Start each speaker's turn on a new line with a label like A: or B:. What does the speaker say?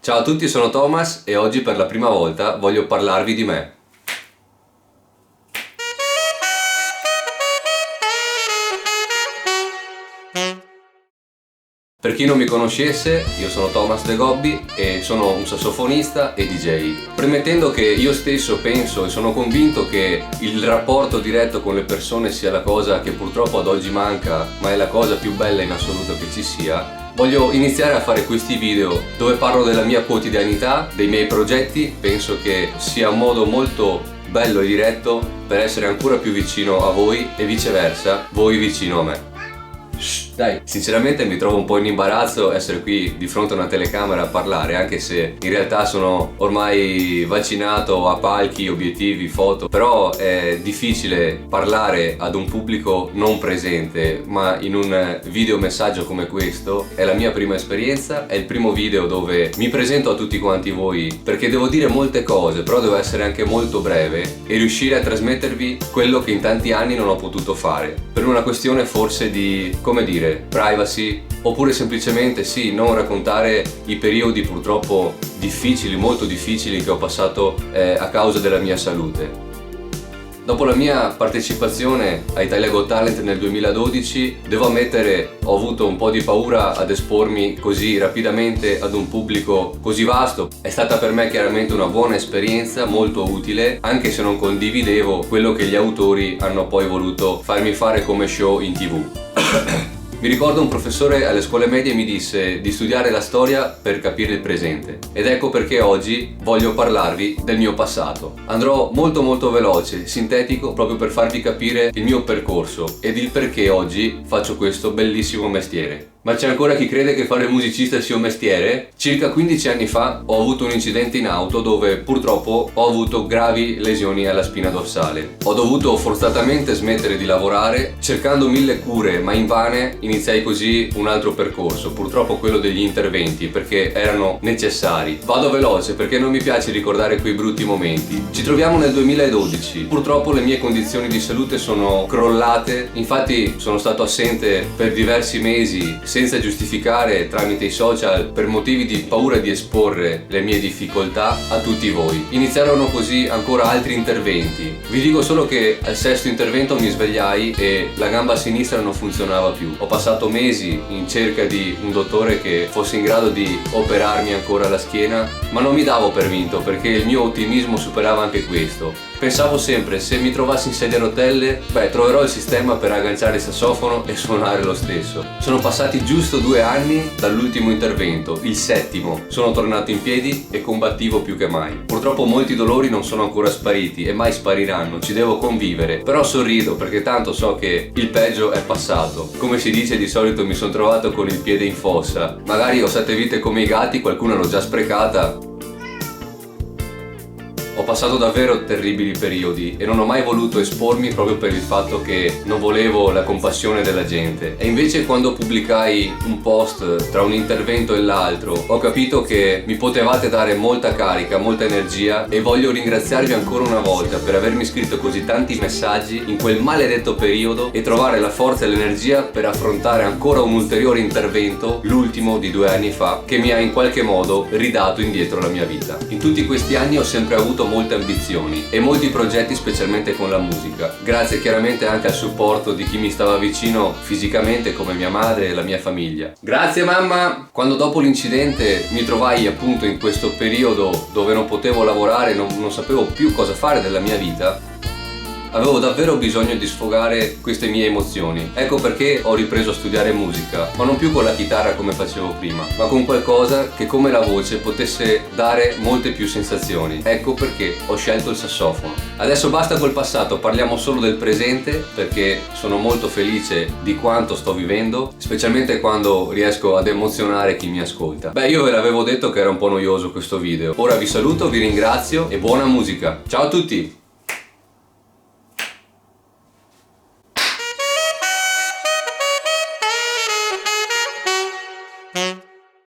A: Ciao a tutti, sono Thomas e oggi per la prima volta voglio parlarvi di me. Per chi non mi conoscesse, io sono Thomas De Gobbi e sono un sassofonista e DJ. Premettendo che io stesso penso e sono convinto che il rapporto diretto con le persone sia la cosa che purtroppo ad oggi manca, ma è la cosa più bella in assoluto che ci sia, voglio iniziare a fare questi video dove parlo della mia quotidianità, dei miei progetti. Penso che sia un modo molto bello e diretto per essere ancora più vicino a voi e viceversa, voi vicino a me. Dai, sinceramente mi trovo un po' in imbarazzo essere qui di fronte a una telecamera a parlare, anche se in realtà sono ormai vaccinato a palchi, obiettivi, foto, però è difficile parlare ad un pubblico non presente, ma in un video messaggio come questo è la mia prima esperienza, è il primo video dove mi presento a tutti quanti voi, perché devo dire molte cose, però devo essere anche molto breve e riuscire a trasmettervi quello che in tanti anni non ho potuto fare, per una questione forse di, come dire, privacy, oppure semplicemente sì, non raccontare i periodi purtroppo difficili, molto difficili che ho passato a causa della mia salute. Dopo la mia partecipazione a Italia Got Talent nel 2012, devo ammettere, ho avuto un po' di paura ad espormi così rapidamente ad un pubblico così vasto. È stata per me chiaramente una buona esperienza, molto utile, anche se non condividevo quello che gli autori hanno poi voluto farmi fare come show in TV. Mi ricordo un professore alle scuole medie mi disse di studiare la storia per capire il presente, ed ecco perché oggi voglio parlarvi del mio passato. Andrò molto veloce, sintetico, proprio per farvi capire il mio percorso ed il perché oggi faccio questo bellissimo mestiere. Ma c'è ancora chi crede che fare il musicista sia un mestiere? Circa 15 anni fa ho avuto un incidente in auto dove purtroppo ho avuto gravi lesioni alla spina dorsale. Ho dovuto forzatamente smettere di lavorare, cercando mille cure ma invane iniziai così un altro percorso, purtroppo quello degli interventi, perché erano necessari. Vado veloce perché non mi piace ricordare quei brutti momenti. Ci troviamo nel 2012, purtroppo le mie condizioni di salute sono crollate, infatti sono stato assente per diversi mesi senza giustificare tramite i social per motivi di paura di esporre le mie difficoltà a tutti voi. Iniziarono così ancora altri interventi. Vi dico solo che al sesto intervento mi svegliai e la gamba sinistra non funzionava più. Ho passato mesi in cerca di un dottore che fosse in grado di operarmi ancora la schiena, ma non mi davo per vinto perché il mio ottimismo superava anche questo. Pensavo sempre, se mi trovassi in sedia a rotelle, troverò il sistema per agganciare il sassofono e suonare lo stesso. Sono passati giusto 2 anni dall'ultimo intervento, il settimo. Sono tornato in piedi e combattivo più che mai. Purtroppo molti dolori non sono ancora spariti e mai spariranno, ci devo convivere. Però sorrido perché tanto so che il peggio è passato. Come si dice di solito, mi sono trovato con il piede in fossa. Magari ho 7 vite come i gatti, qualcuna l'ho già sprecata. Ho passato davvero terribili periodi e non ho mai voluto espormi proprio per il fatto che non volevo la compassione della gente. E invece quando pubblicai un post tra un intervento e l'altro ho capito che mi potevate dare molta carica, molta energia, e voglio ringraziarvi ancora una volta per avermi scritto così tanti messaggi in quel maledetto periodo e trovare la forza e l'energia per affrontare ancora un ulteriore intervento, l'ultimo di 2 anni fa, che mi ha in qualche modo ridato indietro la mia vita. In tutti questi anni ho sempre avuto molte ambizioni e molti progetti, specialmente con la musica, grazie chiaramente anche al supporto di chi mi stava vicino fisicamente come mia madre e la mia famiglia. Grazie mamma! Quando dopo l'incidente mi trovai appunto in questo periodo dove non potevo lavorare, non sapevo più cosa fare della mia vita, avevo davvero bisogno di sfogare queste mie emozioni. Ecco perché ho ripreso a studiare musica, ma non più con la chitarra come facevo prima, ma con qualcosa che come la voce potesse dare molte più sensazioni. Ecco perché ho scelto il sassofono. Adesso basta col passato, parliamo solo del presente, perché sono molto felice di quanto sto vivendo, specialmente quando riesco ad emozionare chi mi ascolta. Io ve l'avevo detto che era un po' noioso questo video. Ora vi saluto, vi ringrazio e buona musica. Ciao a tutti!